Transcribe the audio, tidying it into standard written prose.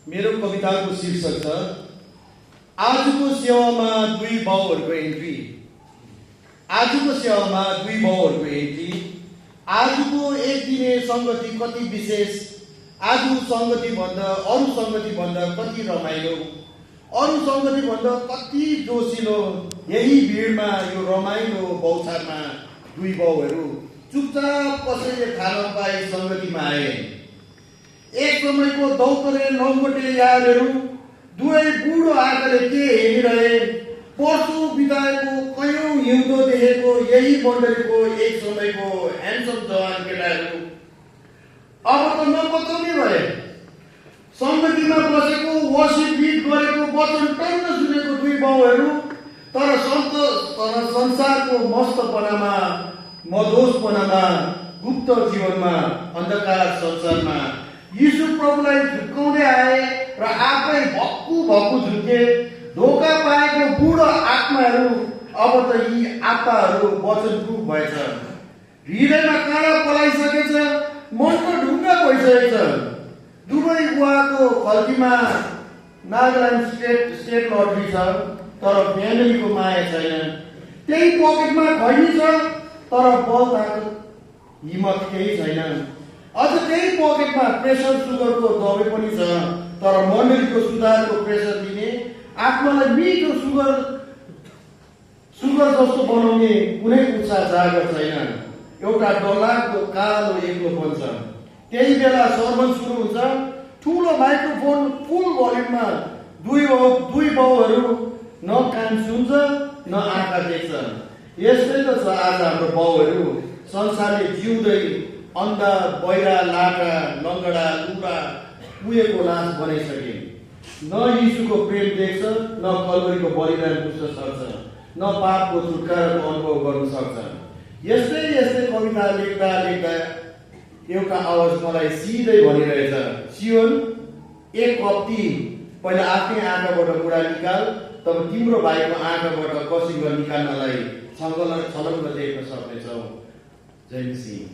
मेरो कविताको शीर्षक छ आजको सेवामा दुई बाउहरूको एन्ट्री। आजको सेवामा दुई बाउहरूको एन्ट्री। आजको एक दिने संगति कति विशेष, आज संगति भन्दा अरू संगति भन्दा कति रमाइलो, अरू संगति भन्दा कति जोसिलो। यही भिडमा यो रमाइलो बौछारमा दुई बाउहरू चुपचाप कसैले थाहा नपाए संगतिमा आए। एक समयको दौतरे लङ्गोटे यारहरू दुवै बुढो आँखाले के हेरिरहे। वर्षौं बिताएको कयौं हिउँदो देखेको यही मण्डलीको एक समयको ह्यान्डसम जवान केटाहरू अब त नपत्याउने भए। संगतिमा बसेको वर्षिप गीत गरेको वचन टन्न सुनेको दुई बाउहरू तर संसारको मस्तपनामा, मधोसपनामा, गुप्त जीवनमा, अन्धकार संसारमा यीशु प्रभुलाई झुक्काउँदै आए र आफै भक्कु भक्कु झुके। धोका पाएको बुढो आत्माहरू अब त यी आत्माहरू वचनप्रुफ भएछ। हृदयमा काँडा पलाइसकेछ, मनको ढुङ्गा भइसकेछ। दुवै बुवाको खल्तीमा नागाल्यान्ड स्टेट लटरी छ तर फ्यामिलीको माया छैन। त्यही पकेटमा खैनी छ तर बल ताकत हिम्मत केही छैन। अझ त्यही पकेटमा प्रेसर सुगरको दबाई पनि छ तर मण्डलीको सुधारको प्रेसर दिने, आत्मालाई मिठो सुगर जस्तो बनाउने कुनै उत्साह जागर छैन। एउटा डरलाग्दो कालो एक्लोपन छ। त्यही बेला सर्मन सुरु हुन्छ। ठुलो माइक्रोफोन फुल भोल्युममा दुई बाउहरू न कान सुन्छ न आँखा देख्छ। यस्तै त छ आज हाम्रो बाउहरू। संसारले जिउँदै अन्धा, बहिरा, लाटा, लङ्गडा, लुगा, पुगेको लास बनाइसके। न यीशुको प्रेम देख्छ, न कल्वरीको बलिदान बुझ्न सक्छ, न पापको छुटकाराको अनुभव गर्न सक्छ। यस्तै यस्तै कविता लेख्दा लेख्दा एउटा आवाज मलाई सिधै भनिरहेछ, सियोन एक कप्ती पहिला आफ्नै आँखाबाट कुरा निकाल, तब तिम्रो भाइको आँखाबाट कसरी निकाल्नलाई छलङ्ग देख्न सक्नेछौ। जय मसीह।